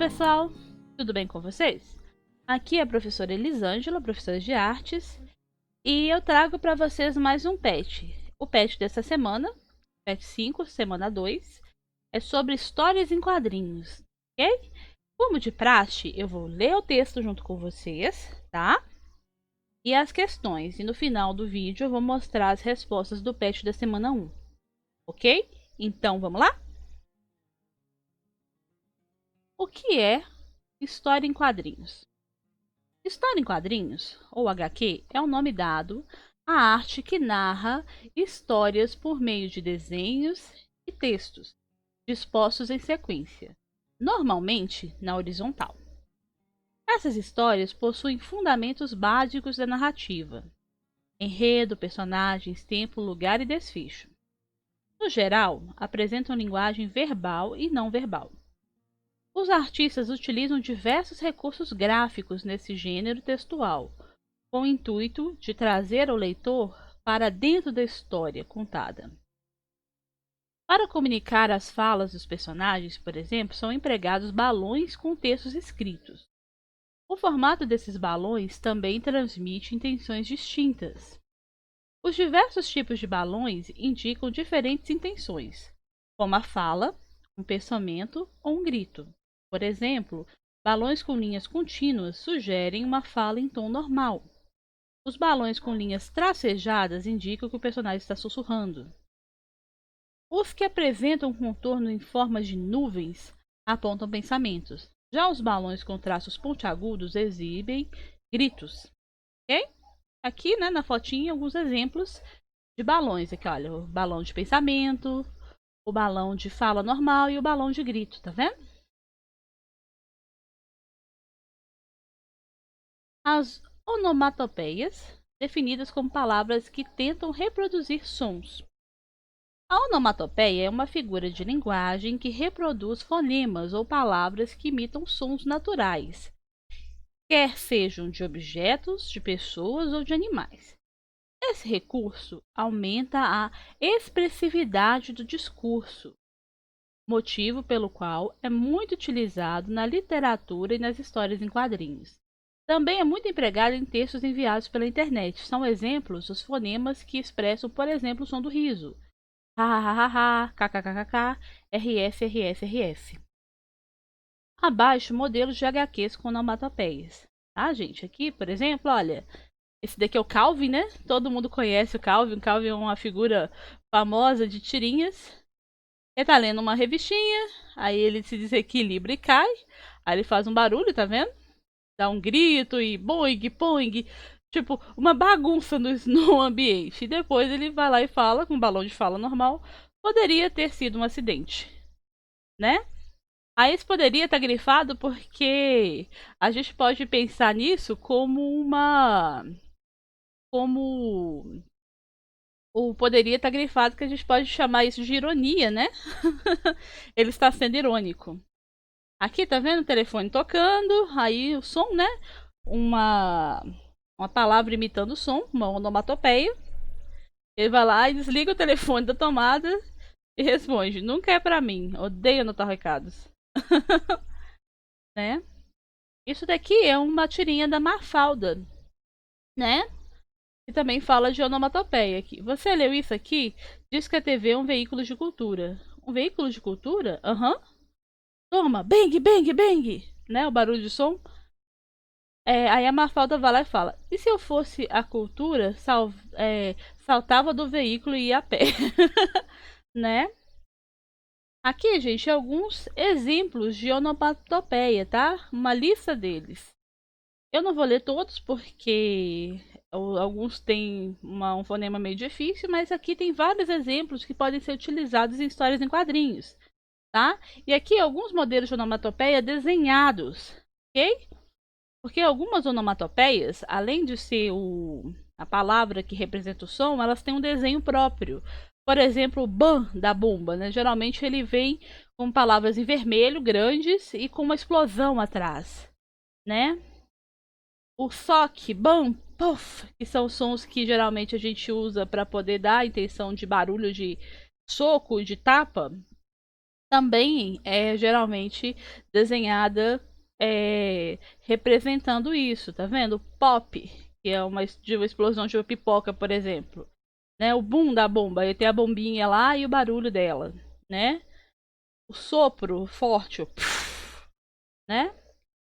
pessoal, tudo bem com vocês? Aqui é a professora Elisângela, professora de artes, e eu trago para vocês mais um PET. O PET dessa semana, PET 5, semana 2, é sobre histórias em quadrinhos, ok? Como de praxe, eu vou ler o texto junto com vocês, tá? E as questões, e no final do vídeo eu vou mostrar as respostas do PET da semana 1, ok? Então vamos lá? O que é história em quadrinhos? História em quadrinhos, ou HQ, é o nome dado à arte que narra histórias por meio de desenhos e textos, dispostos em sequência, normalmente na horizontal. Essas histórias possuem fundamentos básicos da narrativa: enredo, personagens, tempo, lugar e desfecho. No geral, apresentam linguagem verbal e não verbal. Os artistas utilizam diversos recursos gráficos nesse gênero textual, com o intuito de trazer o leitor para dentro da história contada. Para comunicar as falas dos personagens, por exemplo, são empregados balões com textos escritos. O formato desses balões também transmite intenções distintas. Os diversos tipos de balões indicam diferentes intenções, como a fala, um pensamento ou um grito. Por exemplo, balões com linhas contínuas sugerem uma fala em tom normal. Os balões com linhas tracejadas indicam que o personagem está sussurrando. Os que apresentam contorno em forma de nuvens apontam pensamentos. Já os balões com traços pontiagudos exibem gritos. Ok? Aqui, né, na fotinha, alguns exemplos de balões. Aqui, olha, o balão de pensamento, o balão de fala normal e o balão de grito, tá vendo? As onomatopeias, definidas como palavras que tentam reproduzir sons. A onomatopeia é uma figura de linguagem que reproduz fonemas ou palavras que imitam sons naturais, quer sejam de objetos, de pessoas ou de animais. Esse recurso aumenta a expressividade do discurso, motivo pelo qual é muito utilizado na literatura e nas histórias em quadrinhos. Também é muito empregado em textos enviados pela internet. São exemplos os fonemas que expressam, por exemplo, o som do riso: ha ha ha ha, kkkk, rf rf rf. Abaixo, modelos de HQs com onomatopeias. Tá, gente? Aqui, por exemplo, olha, esse daqui é o Calvin, né? Todo mundo conhece o Calvin. O Calvin é uma figura famosa de tirinhas. Ele tá lendo uma revistinha, aí ele se desequilibra e cai. Aí ele faz um barulho, tá vendo? Dá um grito e boing, boing. Tipo, uma bagunça no ambiente. E depois ele vai lá e fala, com um balão de fala normal: poderia ter sido um acidente, né? Aí isso poderia estar grifado porque a gente pode pensar nisso como uma. Como. Ou poderia estar grifado que a gente pode chamar isso de ironia, né? Ele está sendo irônico. Aqui tá vendo o telefone tocando, aí o som, né? Uma, uma palavra imitando o som, uma onomatopeia. Ele vai lá e desliga o telefone da tomada e responde: nunca é pra mim, odeio anotar recados. Né? Isso daqui é uma tirinha da Mafalda, né? E também fala de onomatopeia aqui. Você leu isso aqui? Diz que a TV é um veículo de cultura. Um veículo de cultura? Aham. Toma, bang, bang, bang! Né? O barulho de som. Aí a Mafalda vai lá e fala: e se eu fosse a cultura, saltava do veículo e ia a pé? Né? Aqui, gente, alguns exemplos de onomatopeia, tá? Uma lista deles. Eu não vou ler todos porque alguns têm um fonema meio difícil, mas aqui tem vários exemplos que podem ser utilizados em histórias em quadrinhos, tá? E aqui alguns modelos de onomatopeia desenhados, ok? Porque algumas onomatopeias, além de ser a palavra que representa o som, elas têm um desenho próprio. Por exemplo, o ban da bomba, né? Geralmente ele vem com palavras em vermelho, grandes, e com uma explosão atrás, né? O sock, bam, puff, que são sons que geralmente a gente usa para poder dar a intenção de barulho de soco, de tapa, também é geralmente desenhada representando isso, tá vendo? O pop, que é de uma explosão de uma pipoca, por exemplo, né? O boom da bomba, aí tem a bombinha lá e o barulho dela, né? O sopro forte, o pff, né?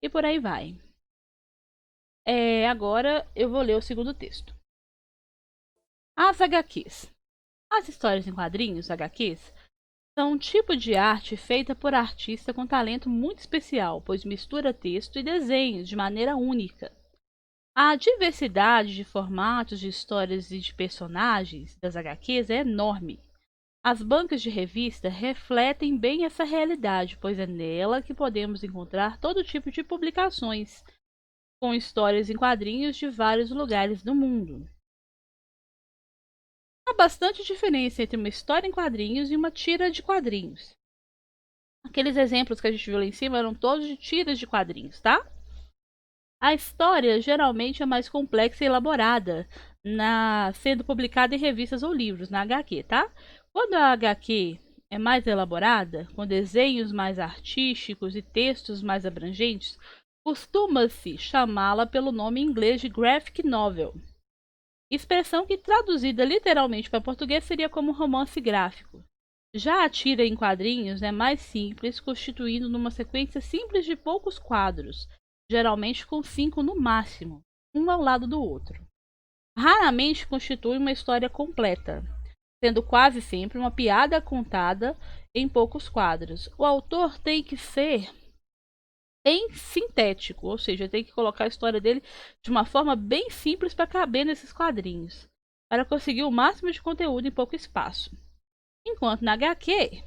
E por aí vai. Agora eu vou ler o segundo texto. As HQs. As histórias em quadrinhos, HQs, são um tipo de arte feita por artista com talento muito especial, pois mistura texto e desenhos de maneira única. A diversidade de formatos, de histórias e de personagens das HQs é enorme. As bancas de revista refletem bem essa realidade, pois é nela que podemos encontrar todo tipo de publicações, com histórias em quadrinhos de vários lugares do mundo. Há bastante diferença entre uma história em quadrinhos e uma tira de quadrinhos. Aqueles exemplos que a gente viu lá em cima eram todos de tiras de quadrinhos, tá? A história geralmente é mais complexa e elaborada, sendo publicada em revistas ou livros, na HQ, tá? Quando a HQ é mais elaborada, com desenhos mais artísticos e textos mais abrangentes, costuma-se chamá-la pelo nome em inglês de graphic novel, expressão que traduzida literalmente para português seria como romance gráfico. Já a tira em quadrinhos é mais simples, constituindo numa sequência simples de poucos quadros, geralmente com 5 no máximo, um ao lado do outro. Raramente constitui uma história completa, sendo quase sempre uma piada contada em poucos quadros. O autor tem que ser bem sintético, ou seja, tem que colocar a história dele de uma forma bem simples para caber nesses quadrinhos, para conseguir o máximo de conteúdo em pouco espaço. Enquanto na HQ,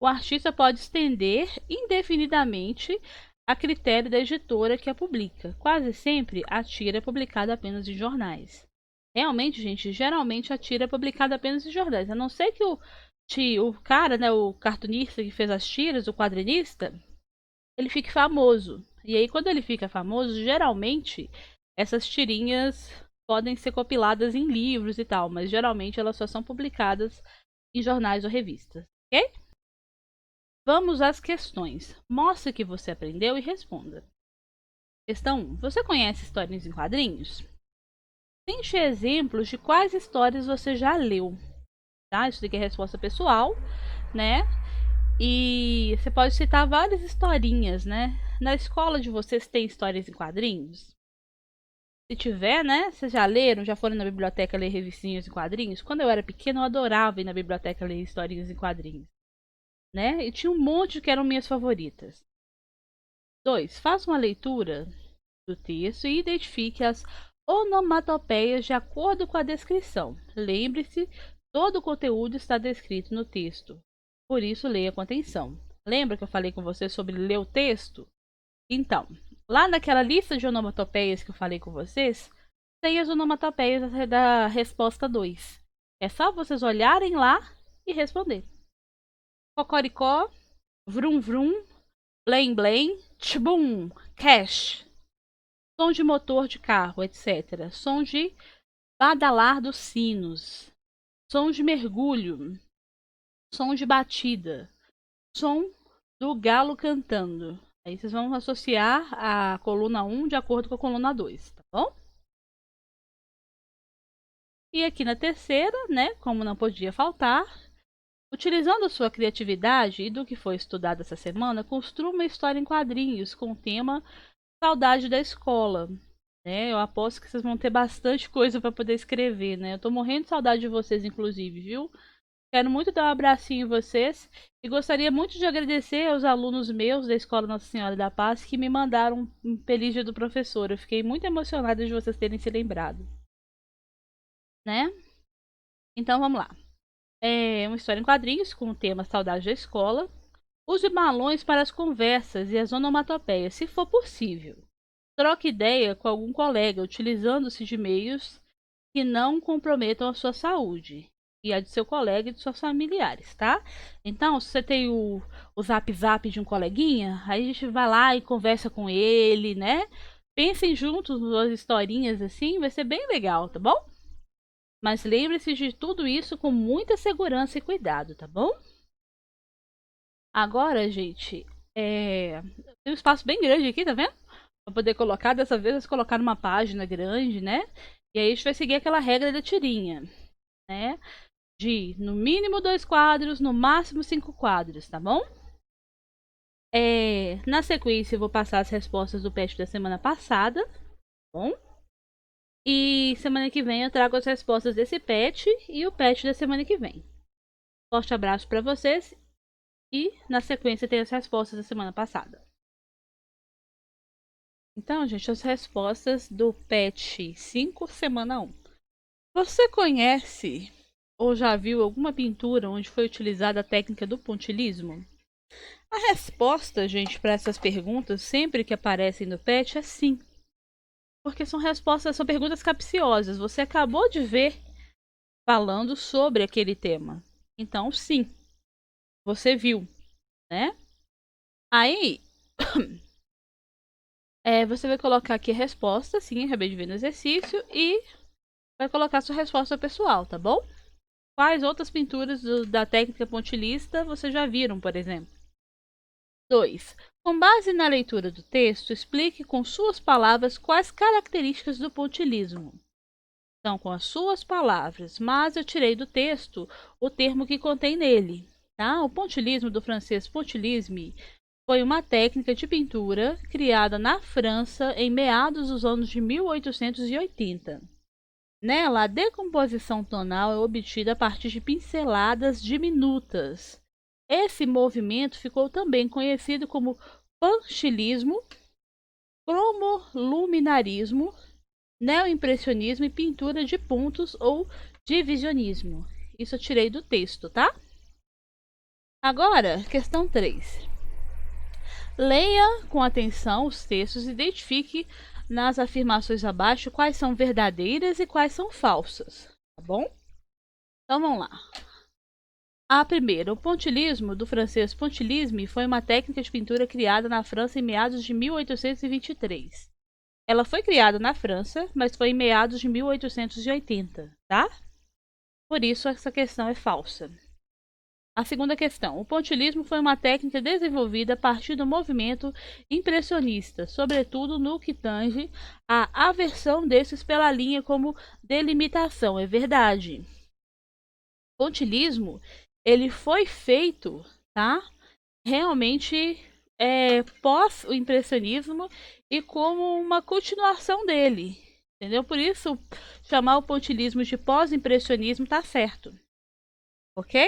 o artista pode estender indefinidamente a critério da editora que a publica. Quase sempre a tira é publicada apenas em jornais. Realmente, gente, geralmente a tira é publicada apenas em jornais. A não ser que o cara, né, o cartunista que fez as tiras, o quadrinista, ele fique famoso. E aí, quando ele fica famoso, geralmente essas tirinhas podem ser compiladas em livros e tal, mas geralmente elas só são publicadas em jornais ou revistas, ok? Vamos às questões. Mostre que você aprendeu e responda. Questão 1. Você conhece histórias em quadrinhos? Tente exemplos de quais histórias você já leu. Tá? Isso aqui é resposta pessoal, né? E você pode citar várias historinhas, né? Na escola de vocês tem histórias em quadrinhos? Se tiver, né? Vocês já leram, já foram na biblioteca ler revistinhas em quadrinhos? Quando eu era pequena, eu adorava ir na biblioteca ler historinhas em quadrinhos, né? E tinha um monte que eram minhas favoritas. 2. Faça uma leitura do texto e identifique as onomatopeias de acordo com a descrição. Lembre-se, todo o conteúdo está descrito no texto, por isso leia com atenção. Lembra que eu falei com você sobre ler o texto? Então, lá naquela lista de onomatopeias que eu falei com vocês, tem as onomatopeias da resposta 2. É só vocês olharem lá e responder. Cocoricó, vrum vrum, blém blém, tchbum, cash. Som de motor de carro, etc. Som de badalar dos sinos. Som de mergulho. Som de batida. Som do galo cantando. Aí vocês vão associar a coluna 1 de acordo com a coluna 2, tá bom? E aqui na terceira, né, como não podia faltar, utilizando a sua criatividade e do que foi estudado essa semana, construa uma história em quadrinhos com o tema Saudade da Escola. Né? Eu aposto que vocês vão ter bastante coisa para poder escrever, né? Eu tô morrendo de saudade de vocês, inclusive, viu? Quero muito dar um abracinho em vocês e gostaria muito de agradecer aos alunos meus da Escola Nossa Senhora da Paz que me mandaram um feliz dia do professor. Eu fiquei muito emocionada de vocês terem se lembrado, né? Então vamos lá. É uma história em quadrinhos com o tema Saudade da Escola. Use balões para as conversas e as onomatopeias, se for possível. Troque ideia com algum colega utilizando-se de meios que não comprometam a sua saúde e a de seu colega e de seus familiares, tá? Então, se você tem o zap zap de um coleguinha, aí a gente vai lá e conversa com ele, né? Pensem juntos nas historinhas assim, vai ser bem legal, tá bom? Mas lembre-se de tudo isso com muita segurança e cuidado, tá bom? Agora, gente, tem um espaço bem grande aqui, tá vendo? Pra poder colocar, dessa vez, colocar numa página grande, né? E aí a gente vai seguir aquela regra da tirinha, né? De no mínimo 2 quadros, no máximo 5 quadros, tá bom? Na sequência, eu vou passar as respostas do PET da semana passada, tá bom? E semana que vem eu trago as respostas desse PET e o PET da semana que vem. Forte abraço para vocês e na sequência tem as respostas da semana passada. Então, gente, as respostas do PET 5, semana 1. Você conhece ou já viu alguma pintura onde foi utilizada a técnica do pontilhismo? A resposta, gente, para essas perguntas, sempre que aparecem no PET, é sim. Porque são perguntas capciosas. Você acabou de ver falando sobre aquele tema. Então, sim, você viu, né? Aí, você vai colocar aqui a resposta, sim, acabei de ver no exercício, e vai colocar sua resposta pessoal, tá bom? Quais outras pinturas da técnica pontilhista você já viram, por exemplo? 2. Com base na leitura do texto, explique com suas palavras quais características do pontilhismo. Então, com as suas palavras, mas eu tirei do texto o termo que contém nele. Tá? O pontilhismo, do francês pontilhisme, foi uma técnica de pintura criada na França em meados dos anos de 1880. Nela, a decomposição tonal é obtida a partir de pinceladas diminutas. Esse movimento ficou também conhecido como panchilismo, cromoluminarismo, neoimpressionismo e pintura de pontos ou divisionismo. Isso eu tirei do texto, tá? Agora, questão 3. Leia com atenção os textos e identifique nas afirmações abaixo quais são verdadeiras e quais são falsas, tá bom? Então vamos lá. A primeira, o pontilhismo, do francês pontilhisme, foi uma técnica de pintura criada na França em meados de 1823. Ela foi criada na França, mas foi em meados de 1880, tá? Por isso essa questão é falsa. A segunda questão. O pontilhismo foi uma técnica desenvolvida a partir do movimento impressionista, sobretudo no que tange à aversão desses pela linha como delimitação. É verdade. O pontilhismo, ele foi feito, tá? Realmente pós o impressionismo e como uma continuação dele. Entendeu? Por isso, chamar o pontilhismo de pós-impressionismo tá certo. Ok?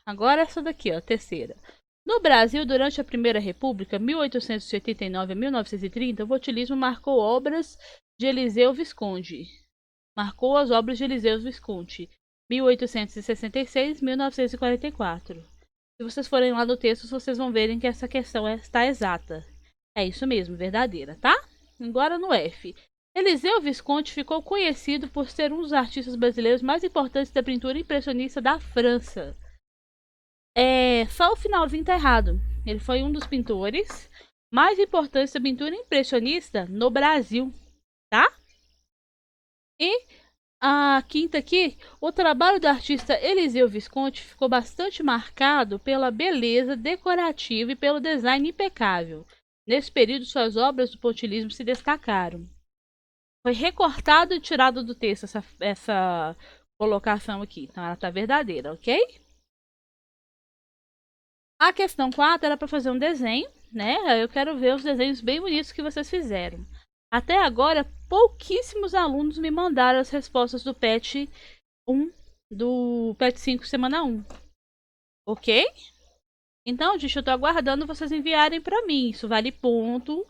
Agora essa daqui, ó, terceira. No Brasil, durante a Primeira República, 1889 a 1930, o pontilhismo marcou obras de Eliseu Visconti. Marcou as obras de Eliseu Visconti, 1866 a 1944. Se vocês forem lá no texto, vocês vão verem que essa questão está exata. É isso mesmo, verdadeira, tá? Agora no F. Eliseu Visconti ficou conhecido por ser um dos artistas brasileiros mais importantes da pintura impressionista da França. Só o finalzinho tá errado. Ele foi um dos pintores mais importantes da pintura impressionista no Brasil, tá? E a quinta aqui, o trabalho do artista Eliseu Visconti ficou bastante marcado pela beleza decorativa e pelo design impecável. Nesse período, suas obras do pontilhismo se destacaram. Foi recortado e tirado do texto essa colocação aqui, então ela está verdadeira, ok? A questão 4 era para fazer um desenho, né? Eu quero ver os desenhos bem bonitos que vocês fizeram. Até agora, pouquíssimos alunos me mandaram as respostas do PET 1, do PET 5, semana 1. Ok? Então, gente, eu tô aguardando vocês enviarem para mim. Isso vale ponto.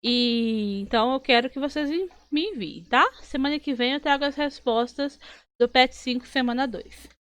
E então eu quero que vocês me enviem, tá? Semana que vem eu trago as respostas do PET 5, semana 2.